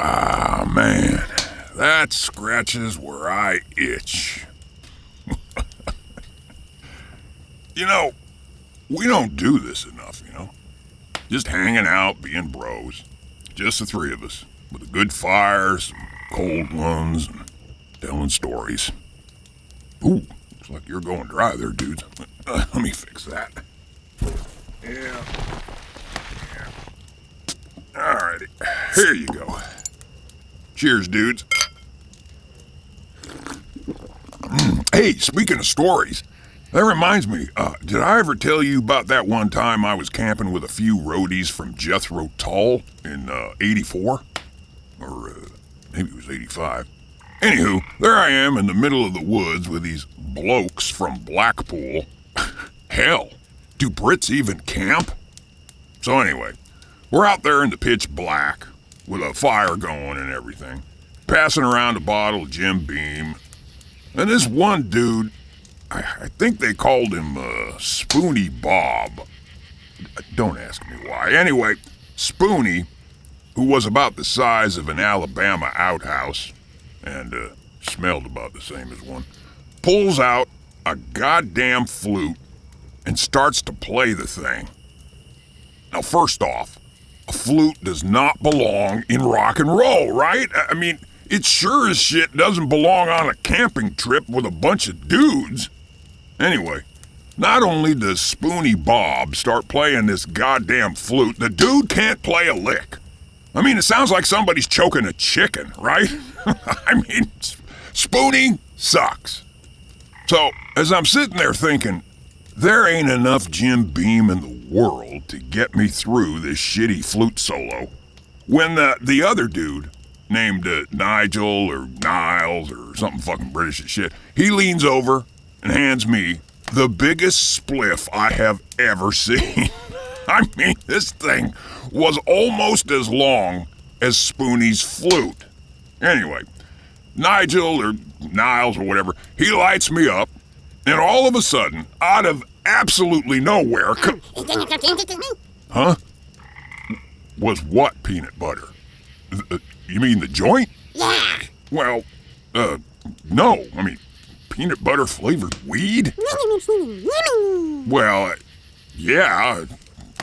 Ah, man, that scratches where I itch. You know, we don't do this enough, Just hanging out, being bros. Just the three of us, with a good fire, some cold ones, and telling stories. Ooh, looks like you're going dry there, dudes. Let me fix that. Yeah. Alrighty, here you go. Cheers, dudes. Hey, speaking of stories, that reminds me, did I ever tell you about that one time I was camping with a few roadies from Jethro Tull in, 84? Or, maybe it was 85. Anywho, there I am in the middle of the woods with these blokes from Blackpool. Hell, do Brits even camp? So anyway, we're out there in the pitch black, with a fire going and everything, passing around a bottle of Jim Beam, and this one dude, I think they called him Spoony Bob. Don't ask me why. Anyway, Spoony, who was about the size of an Alabama outhouse, and smelled about the same as one, pulls out a goddamn flute and starts to play the thing. Now, first off, a flute does not belong in rock and roll, right? I mean, it sure as shit doesn't belong on a camping trip with a bunch of dudes. Anyway, not only does Spoony Bob start playing this goddamn flute, the dude can't play a lick. I mean, it sounds like somebody's choking a chicken, right? I mean, Spoony sucks. So, as I'm sitting there thinking, there ain't enough Jim Beam in the world to get me through this shitty flute solo, when the other dude, named Nigel or Niles or something fucking British as shit, he leans over and hands me the biggest spliff I have ever seen. I mean, this thing was almost as long as Spoony's flute. Anyway, Nigel or Niles or whatever, he lights me up, and all of a sudden, out of absolutely nowhere, huh? Was what peanut butter? You mean the joint? Yeah. Well, no. I mean, peanut butter flavored weed? Well, yeah.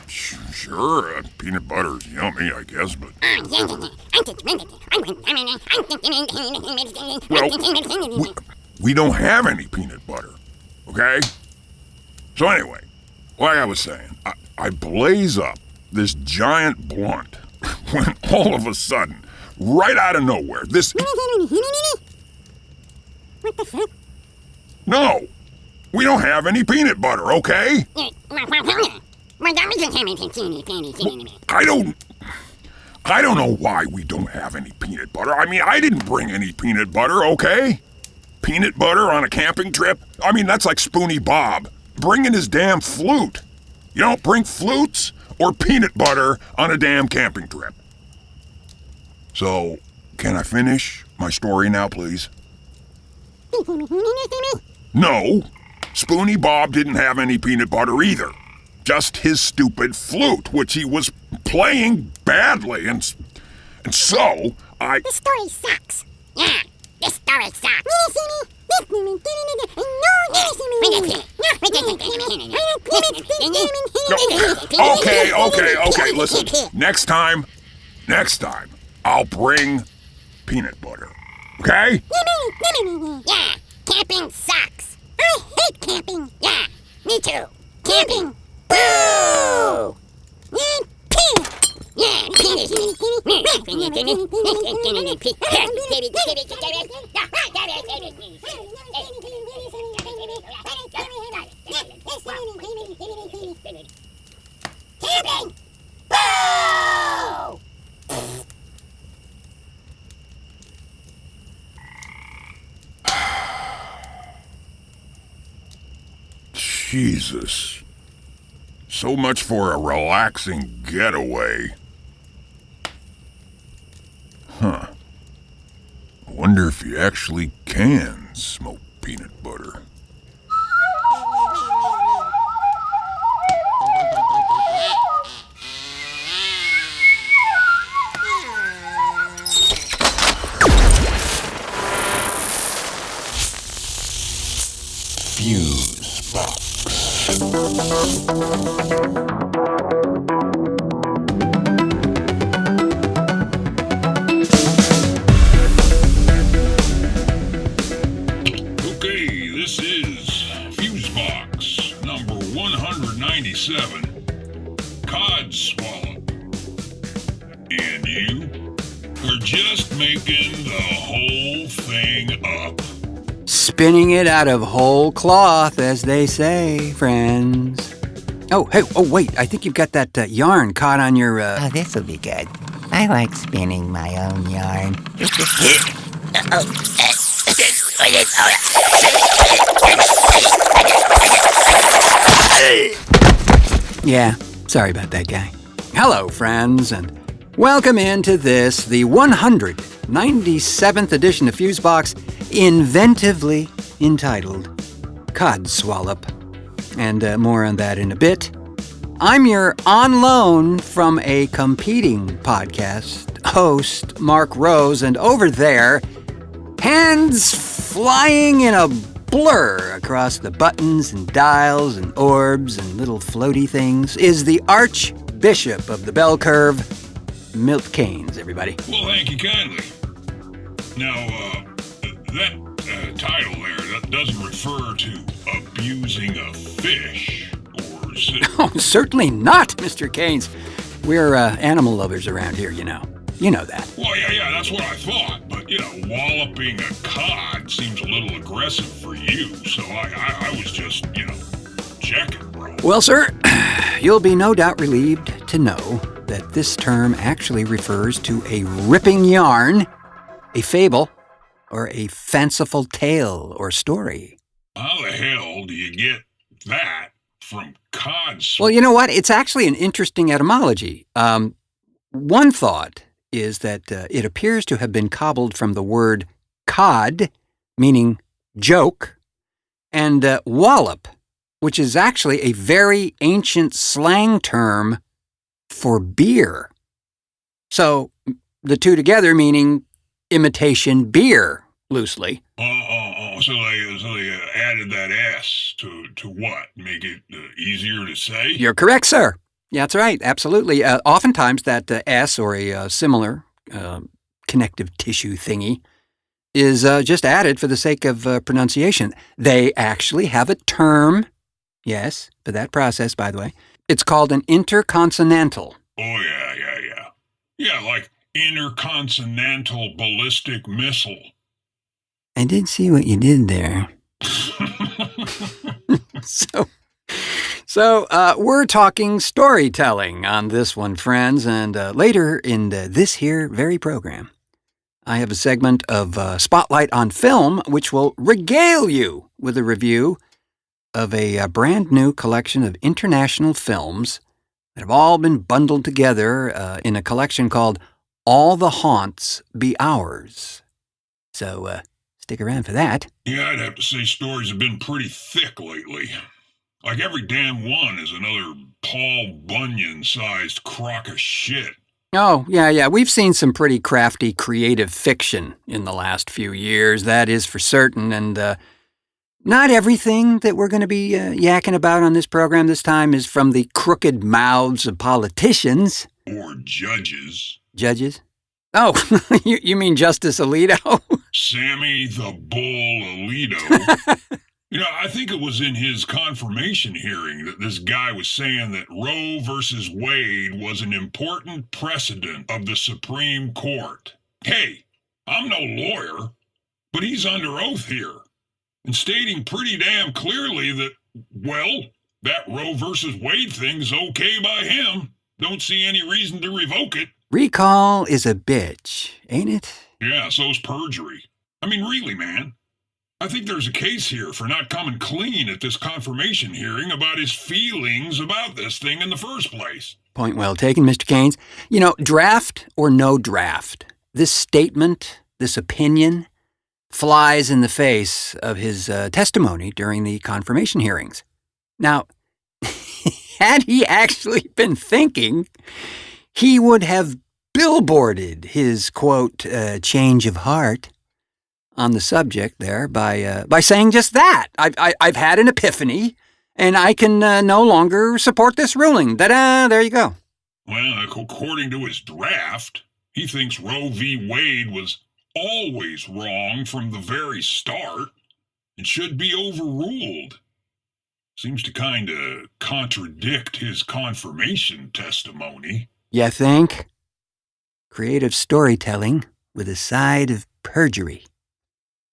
Sure, peanut butter's yummy, I guess, but... Well, we don't have any peanut butter, okay? So anyway, like I was saying, I blaze up this giant blunt when all of a sudden, right out of nowhere, this... What the fuck? No, we don't have any peanut butter, okay? I don't know why we don't have any peanut butter. I mean, I didn't bring any peanut butter, okay? Peanut butter on a camping trip? I mean, that's like Spoony Bob bringing his damn flute. You don't bring flutes or peanut butter on a damn camping trip. So, can I finish my story now, please? No, Spoony Bob didn't have any peanut butter either. Just his stupid flute, which he was playing badly, and so I... This story sucks. Yeah, this story sucks. Okay, listen. Next time, I'll bring peanut butter, okay? Yeah, camping sucks. I hate camping. Yeah, me too. Camping. Boo! Yeah, penis. Camping. Boo! Jesus. So much for a relaxing getaway. Huh. I wonder if you actually can smoke peanut butter. Okay, this is Fusebox number 197, Codswallop. And you are just making the whole thing up. Spinning it out of whole cloth, as they say, friends. Wait, I think you've got that yarn caught on your, Oh, this'll be good. I like spinning my own yarn. Yeah, sorry about that, guy. Hello, friends, and welcome into this, the 197th edition of Fusebox, inventively entitled Codswallop. And more on that in a bit. I'm your on loan from a competing podcast host, Marc Rose, and over there, hands flying in a blur across the buttons and dials and orbs and little floaty things, is the Archbishop of the Bell Curve, Milt Keynes, everybody. Well, thank you kindly. Now, that title there, that doesn't refer to abusing a fish, or is it? Oh, certainly not, Mr. Keynes. We're animal lovers around here, you know. You know that. Well, yeah, that's what I thought. But, walloping a cod seems a little aggressive for you, so I was just, checking, bro. Well, sir, you'll be no doubt relieved to know that this term actually refers to a ripping yarn, a fable, or a fanciful tale or story. How the hell do you get that from cods? Well, you know what? It's actually an interesting etymology. One thought is that it appears to have been cobbled from the word cod, meaning joke, and wallop, which is actually a very ancient slang term for beer. So the two together meaning imitation beer, loosely. So they added that S to what? Make it easier to say? You're correct, sir. Yeah, that's right. Absolutely. Oftentimes that S or a similar connective tissue thingy is just added for the sake of pronunciation. They actually have a term, yes, for that process, by the way. It's called an interconsonantal. Oh, yeah. Yeah, like intercontinental ballistic missile. I did see what you did there. So we're talking storytelling on this one, friends, and later in this here very program, I have a segment of Spotlight on Film, which will regale you with a review of a brand new collection of international films that have all been bundled together in a collection called All the Haunts Be Ours. So stick around for that. Yeah, I'd have to say stories have been pretty thick lately. Like every damn one is another Paul Bunyan-sized crock of shit. Oh, yeah. We've seen some pretty crafty, creative fiction in the last few years, that is for certain, and not everything that we're going to be yakking about on this program this time is from the crooked mouths of politicians. Or judges. Judges? Oh, you mean Justice Alito? Sammy the Bull Alito. I think it was in his confirmation hearing that this guy was saying that Roe versus Wade was an important precedent of the Supreme Court. Hey, I'm no lawyer, but he's under oath here and stating pretty damn clearly that, well, that Roe versus Wade thing's okay by him. Don't see any reason to revoke it. Recall is a bitch, ain't it? Yeah, so's perjury. I mean, really, man. I think there's a case here for not coming clean at this confirmation hearing about his feelings about this thing in the first place. Point well taken, Mr. Keynes. Draft or no draft, this statement, this opinion, flies in the face of his testimony during the confirmation hearings. Now, had he actually been thinking, he would have billboarded his, quote, change of heart on the subject there by saying just that. I've had an epiphany, and I can no longer support this ruling. Ta-da! There you go. Well, according to his draft, he thinks Roe v. Wade was always wrong from the very start and should be overruled. Seems to kind of contradict his confirmation testimony. You think? Creative storytelling with a side of perjury.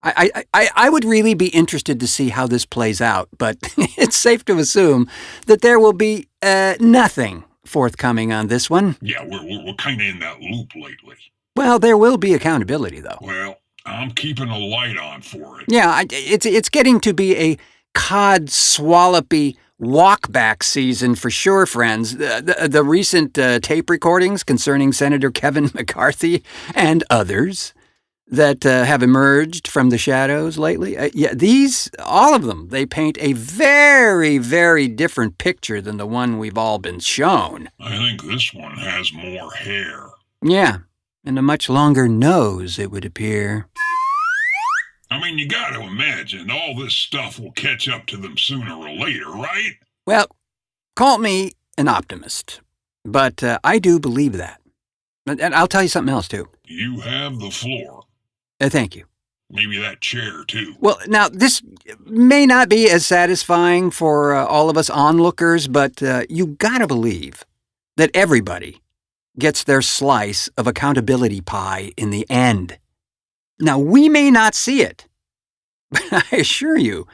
I would really be interested to see how this plays out, but it's safe to assume that there will be nothing forthcoming on this one. Yeah, we're kind of in that loop lately. Well, there will be accountability, though. Well, I'm keeping a light on for it. Yeah, it's getting to be a Codswallopy walkback season for sure, friends. The recent tape recordings concerning Senator Kevin McCarthy and others that have emerged from the shadows lately, all of them, they paint a very, very different picture than the one we've all been shown. I think this one has more hair. Yeah, and a much longer nose, it would appear. I mean, you gotta imagine all this stuff will catch up to them sooner or later, right? Well, call me an optimist, but I do believe that. And I'll tell you something else, too. You have the floor. Thank you. Maybe that chair, too. Well, now, this may not be as satisfying for all of us onlookers, but you gotta believe that everybody gets their slice of accountability pie in the end. Now, we may not see it, but I assure you,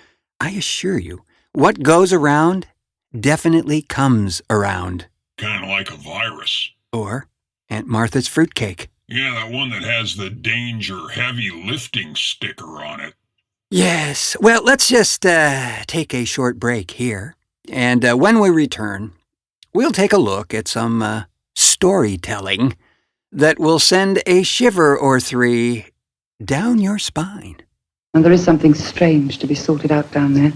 what goes around definitely comes around. Kind of like a virus. Or Aunt Martha's fruitcake. Yeah, that one that has the danger heavy lifting sticker on it. Yes. Well, let's just take a short break here. And when we return, we'll take a look at some storytelling that will send a shiver or three down your spine. And there is something strange to be sorted out down there.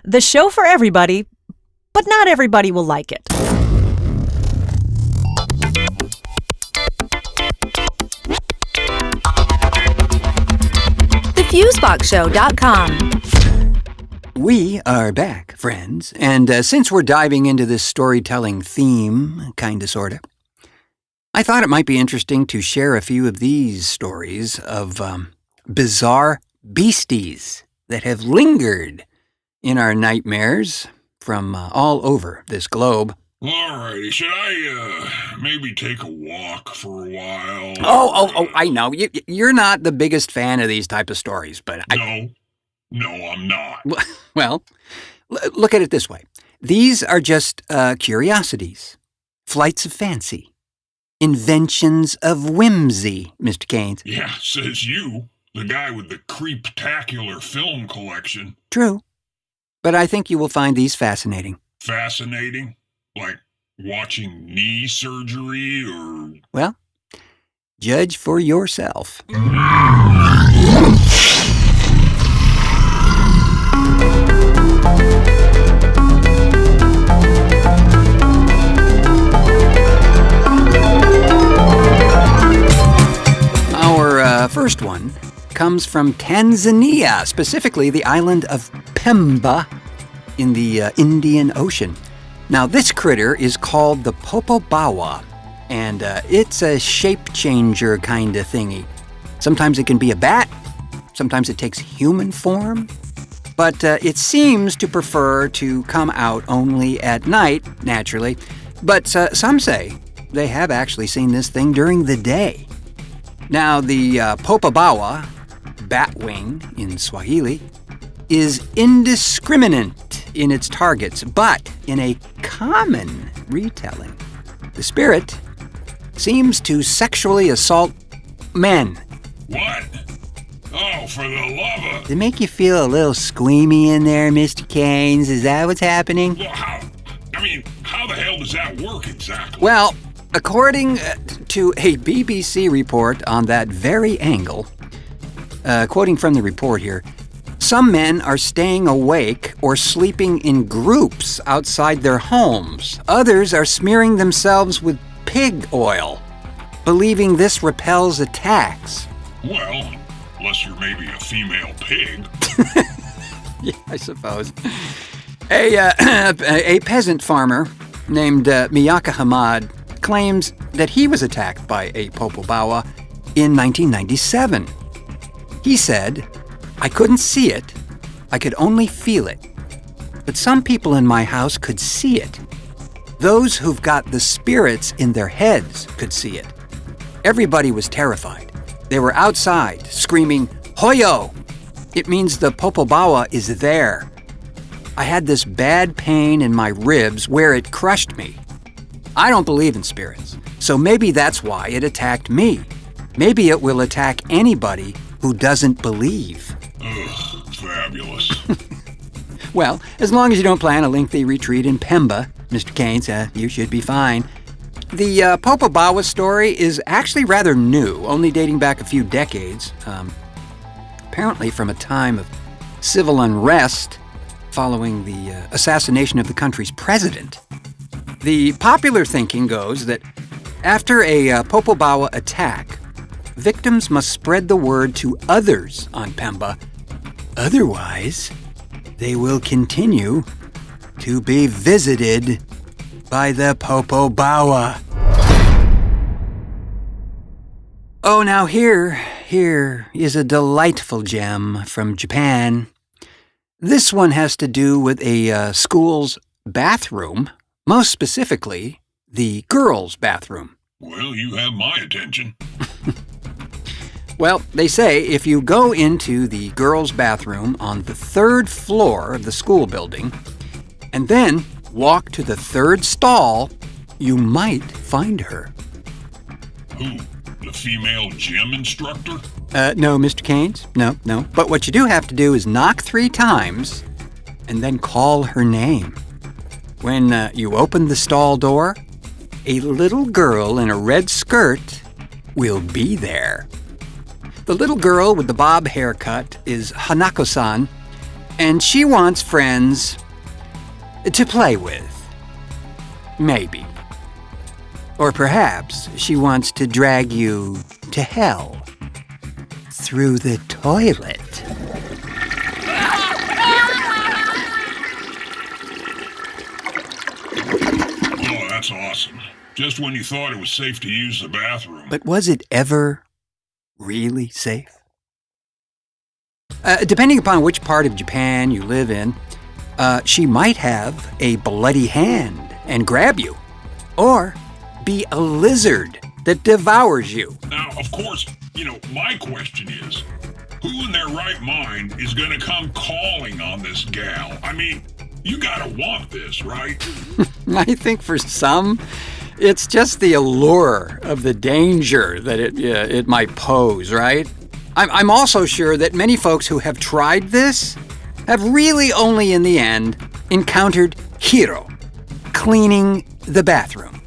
The show for everybody, but not everybody will like it. Fuseboxshow.com. We are back, friends, and since we're diving into this storytelling theme, kinda sorta, I thought it might be interesting to share a few of these stories of bizarre beasties that have lingered in our nightmares from all over this globe. Alrighty, should I maybe take a walk for a while? Oh, I know. You're not the biggest fan of these type of stories, but No, I'm not. Well, look at it this way. These are just curiosities, flights of fancy, inventions of whimsy, Mr. Keynes. Yeah, says you, the guy with the creeptacular film collection. True, but I think you will find these fascinating. Fascinating? Like watching knee surgery or... Well, judge for yourself. Our first one comes from Tanzania, specifically the island of Pemba in the Indian Ocean. Now, this critter is called the Popobawa, and it's a shape changer kind of thingy. Sometimes it can be a bat, sometimes it takes human form, but it seems to prefer to come out only at night, naturally. But some say they have actually seen this thing during the day. Now, the Popobawa, batwing in Swahili, is indiscriminate in its targets, but in a common retelling, the spirit seems to sexually assault men. What? Oh, for the love of... Does it make you feel a little squeamy in there, Mr. Keynes? Is that what's happening? Well, how the hell does that work exactly? Well, according to a BBC report on that very angle, quoting from the report here, some men are staying awake or sleeping in groups outside their homes. Others are smearing themselves with pig oil, believing this repels attacks. Well, unless you're maybe a female pig. Yeah, I suppose. A peasant farmer named Miyaka Hamad claims that he was attacked by a Popobawa in 1997. He said, "I couldn't see it. I could only feel it. But some people in my house could see it. Those who've got the spirits in their heads could see it. Everybody was terrified. They were outside, screaming, 'Hoyo!' It means the Popobawa is there. I had this bad pain in my ribs where it crushed me. I don't believe in spirits, so maybe that's why it attacked me. Maybe it will attack anybody who doesn't believe." Ugh, fabulous. Well, as long as you don't plan a lengthy retreat in Pemba, Mr. Keynes, you should be fine. The Popobawa story is actually rather new, only dating back a few decades. Apparently from a time of civil unrest following the assassination of the country's president. The popular thinking goes that after a Popobawa attack, victims must spread the word to others on Pemba. Otherwise, they will continue to be visited by the Popobawa. Oh, now here is a delightful gem from Japan. This one has to do with a school's bathroom, most specifically, the girls' bathroom. Well, you have my attention. Well, they say if you go into the girls' bathroom on the 3rd floor of the school building and then walk to the 3rd stall, you might find her. Who? The female gym instructor? No, Mr. Keynes. No. But what you do have to do is knock 3 times and then call her name. When you open the stall door, a little girl in a red skirt will be there. The little girl with the bob haircut is Hanako-san, and she wants friends to play with. Maybe. Or perhaps she wants to drag you to hell through the toilet. Oh, that's awesome. Just when you thought it was safe to use the bathroom. But was it ever really safe? Depending upon which part of Japan you live in, she might have a bloody hand and grab you, or be a lizard that devours you. Now, of course, my question is, who in their right mind is going to come calling on this gal? I mean, you gotta want this, right? I think for some, it's just the allure of the danger that it might pose, right? I'm also sure that many folks who have tried this have really only in the end encountered Hiro cleaning the bathroom.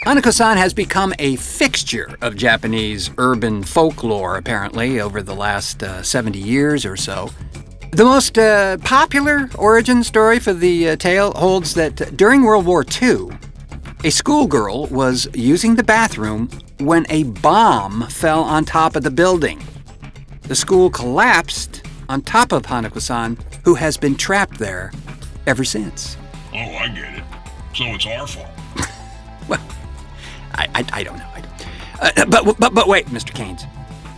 Hanako-san has become a fixture of Japanese urban folklore, apparently, over the last 70 years or so. The most popular origin story for the tale holds that during World War II, a schoolgirl was using the bathroom when a bomb fell on top of the building. The school collapsed on top of Hanako-san, who has been trapped there ever since. Oh, I get it. So it's our fault. Well, I don't know. But wait, Mr. Keynes.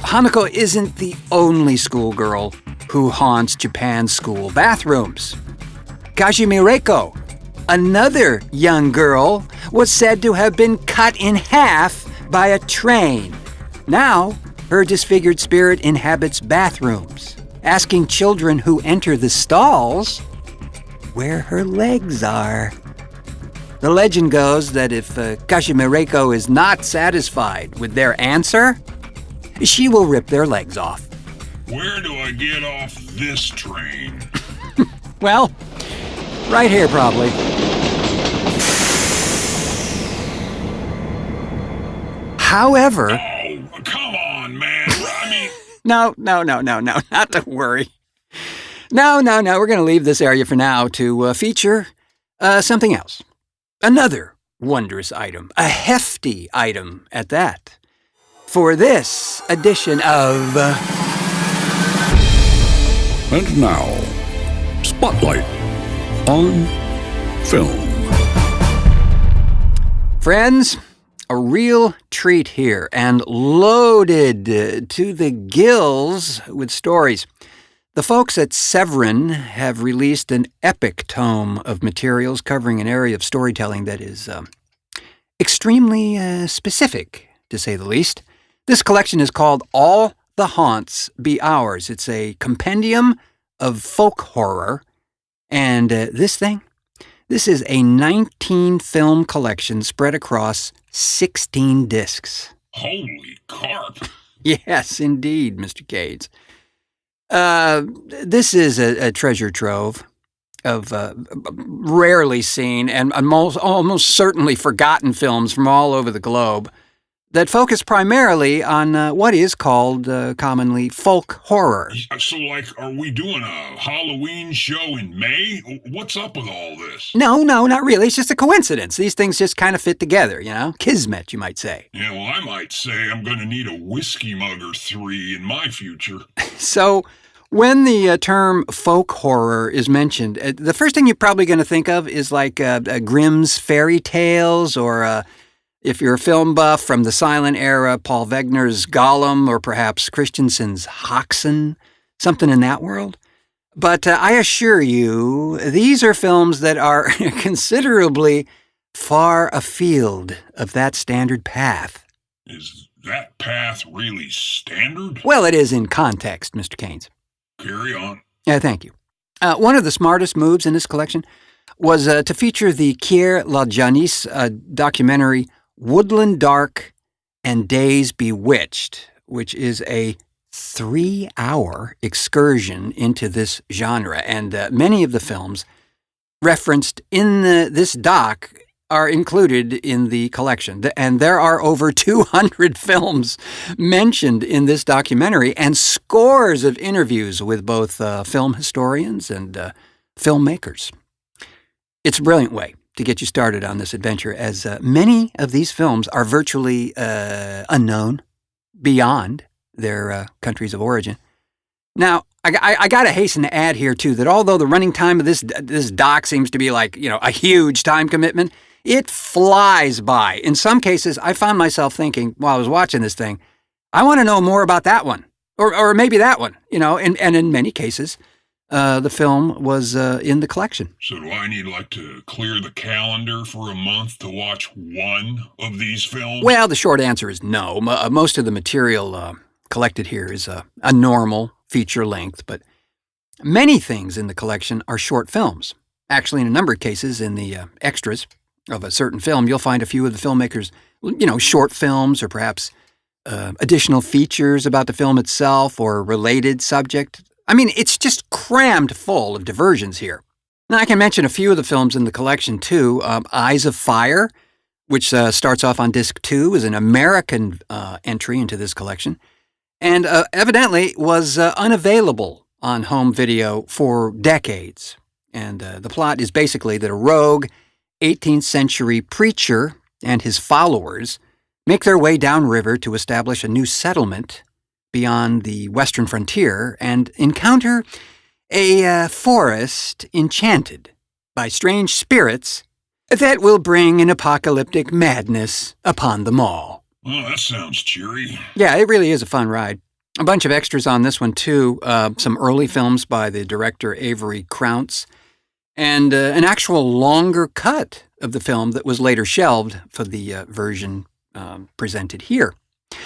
Hanako isn't the only schoolgirl who haunts Japan's school bathrooms. Kajimireko, another young girl, was said to have been cut in half by a train. Now, her disfigured spirit inhabits bathrooms, asking children who enter the stalls where her legs are. The legend goes that if Kashimireko is not satisfied with their answer, she will rip their legs off. Where do I get off this train? Well, right here probably. However... Oh, come on, man. I mean... No, not to worry. No, we're going to leave this area for now to feature something else. Another wondrous item, a hefty item at that, for this edition of... And now, Spotlight on Film. Friends, a real treat here, and loaded to the gills with stories. The folks at Severin have released an epic tome of materials covering an area of storytelling that is extremely specific, to say the least. This collection is called All the Haunts Be Ours. It's a compendium of folk horror, and this is a 19-film collection spread across 16 discs. Holy carp. Yes, indeed, Mr. Cades. This is a treasure trove of rarely seen and almost certainly forgotten films from all over the globe that focus primarily on what is called commonly folk horror. So, are we doing a Halloween show in May? What's up with all this? No, not really. It's just a coincidence. These things just kind of fit together, Kismet, you might say. Yeah, well, I might say I'm going to need a whiskey mug or 3 in my future. So, when the term folk horror is mentioned, the first thing you're probably going to think of is like Grimm's fairy tales, or if you're a film buff from the silent era, Paul Wegener's Gollum, or perhaps Christensen's Hoxen, something in that world. But I assure you, these are films that are considerably far afield of that standard path. Is that path really standard? Well, it is in context, Mr. Keynes. Carry on. Thank you. One of the smartest moves in this collection was to feature the Kier La Janis documentary Woodland Dark and Days Bewitched, which is a 3-hour excursion into this genre. And many of the films referenced in this doc are included in the collection. And there are over 200 films mentioned in this documentary and scores of interviews with both film historians and filmmakers. It's a brilliant way to get you started on this adventure, as many of these films are virtually unknown beyond their countries of origin. Now, I got to hasten to add here, too, that although the running time of this doc seems to be like, a huge time commitment, it flies by. In some cases, I found myself thinking while I was watching this thing, I want to know more about that one, or maybe that one, and in many cases, the film was in the collection. So do I need to clear the calendar for a month to watch one of these films? Well, the short answer is no. Most of the material collected here is a normal feature length, but many things in the collection are short films. Actually, in a number of cases, in the extras of a certain film, you'll find a few of the filmmakers, short films, or perhaps additional features about the film itself or related subject. I mean, it's just crammed full of diversions here. Now, I can mention a few of the films in the collection, too. Eyes of Fire, which starts off on disc 2, is an American entry into this collection, and evidently was unavailable on home video for decades. And the plot is basically that a rogue 18th century preacher and his followers make their way downriver to establish a new settlement beyond the western frontier and encounter a forest enchanted by strange spirits that will bring an apocalyptic madness upon them all. Well, that sounds cheery. Yeah, it really is a fun ride. A bunch of extras on this one, too. Some early films by the director Avery Crounce, and an actual longer cut of the film that was later shelved for the version presented here.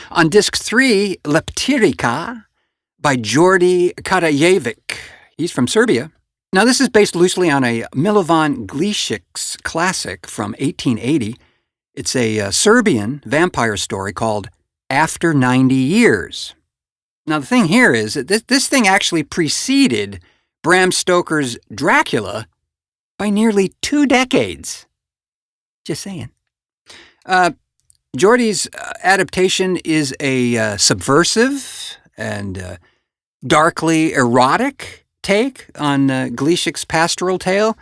On disc 3, Leptirica by Jordi Karajevic. He's from Serbia. Now, this is based loosely on a Milovan Glicic's classic from 1880. It's a Serbian vampire story called After 90 Years. Now, the thing here is that this thing actually preceded Bram Stoker's Dracula by nearly 2 decades. Just saying. Jordy's adaptation is a subversive and darkly erotic take on Gleeshik's pastoral tale,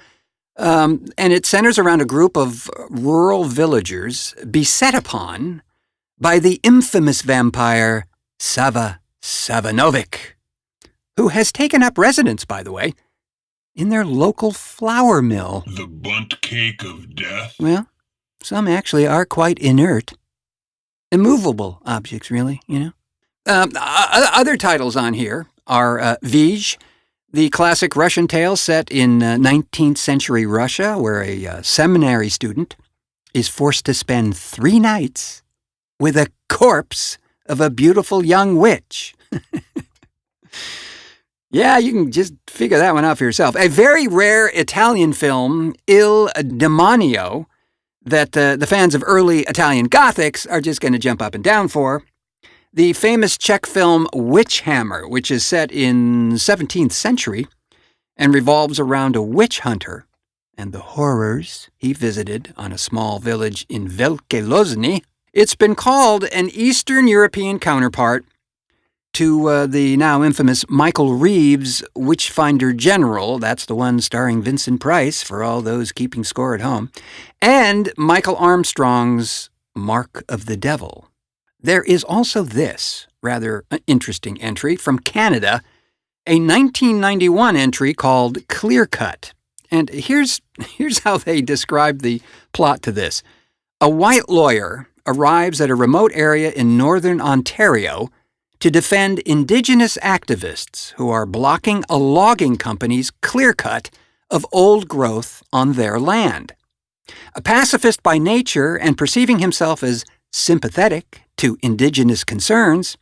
and it centers around a group of rural villagers beset upon by the infamous vampire Sava Savanovic, who has taken up residence, by the way, in their local flour mill. The bunt cake of death? Well, some actually are quite inert. Immovable objects, really, you know. Other titles on here are Vij, the classic Russian tale set in 19th century Russia, where a seminary student is forced to spend 3 nights with a corpse of a beautiful young witch. Yeah, you can just figure that one out for yourself. A very rare Italian film, Il Demonio, that the fans of early Italian Gothics are just going to jump up and down for. The famous Czech film Witch Hammer, which is set in 17th century and revolves around a witch hunter and the horrors he visited on a small village in Velké Lozny. It's been called an Eastern European counterpart to the now infamous Michael Reeves' Witchfinder General, that's the one starring Vincent Price for all those keeping score at home, and Michael Armstrong's Mark of the Devil. There is also this rather interesting entry from Canada, a 1991 entry called Clear Cut. And here's how they describe the plot to this. A white lawyer arrives at a remote area in northern Ontario to defend Indigenous activists who are blocking a logging company's clear cut of old growth on their land. A pacifist by nature and perceiving himself as sympathetic to Indigenous concerns,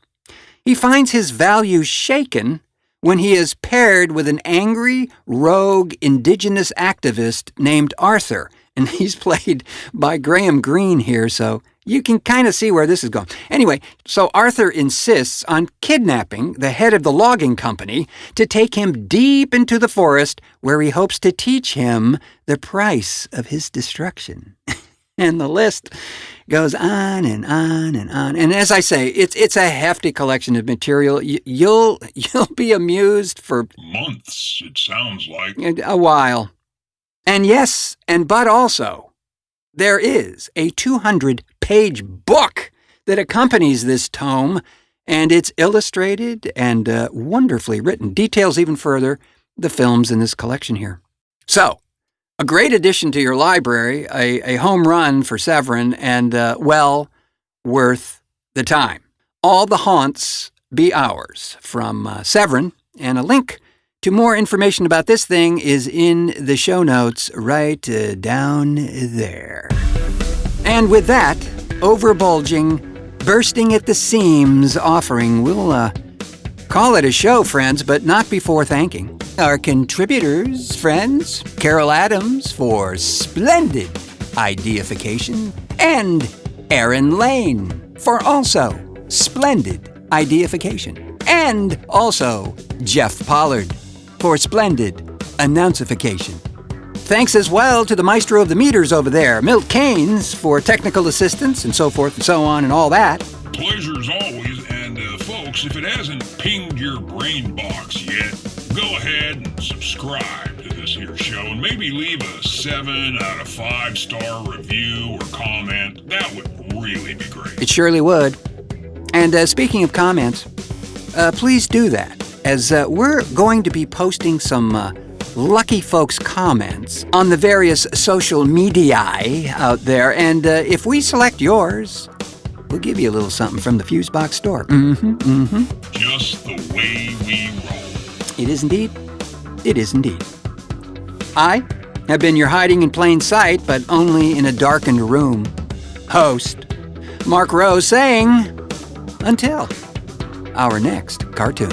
he finds his values shaken when he is paired with an angry, rogue Indigenous activist named Arthur. And he's played by Graham Greene here, so you can kind of see where this is going. Anyway, so Arthur insists on kidnapping the head of the logging company to take him deep into the forest where he hopes to teach him the price of his destruction. And the list goes on and on and on. And as I say, it's a hefty collection of material. You'll be amused for months, it sounds like. A while. And yes, but also, there is a 200-page book that accompanies this tome, and it's illustrated and wonderfully written. Details even further the films in this collection here. So, a great addition to your library, a home run for Severin, and well worth the time. All the haunts be ours from Severin, and a link to more information about this thing is in the show notes right down there. And with that, overbulging, bursting at the seams offering, we'll call it a show, friends, but not before thanking our contributors, friends, Carol Adams for splendid ideification, and Aaron Lane for also splendid ideification, and also Jeff Pollard for splendid announcification. Thanks as well to the maestro of the meters over there, Milt Keynes, for technical assistance and so forth and so on and all that. Pleasure's always, and folks, if it hasn't pinged your brain box yet, go ahead and subscribe to this here show and maybe leave a 7 out of 5 star review or comment. That would really be great. It surely would. And speaking of comments, please do that, as we're going to be posting some lucky folks' comments on the various social media out there, and if we select yours, we'll give you a little something from the Fusebox store. Just the way we roll. It is indeed. It is indeed. I have been your hiding in plain sight, but only in a darkened room host, Marc Rose, saying, until our next cartoon.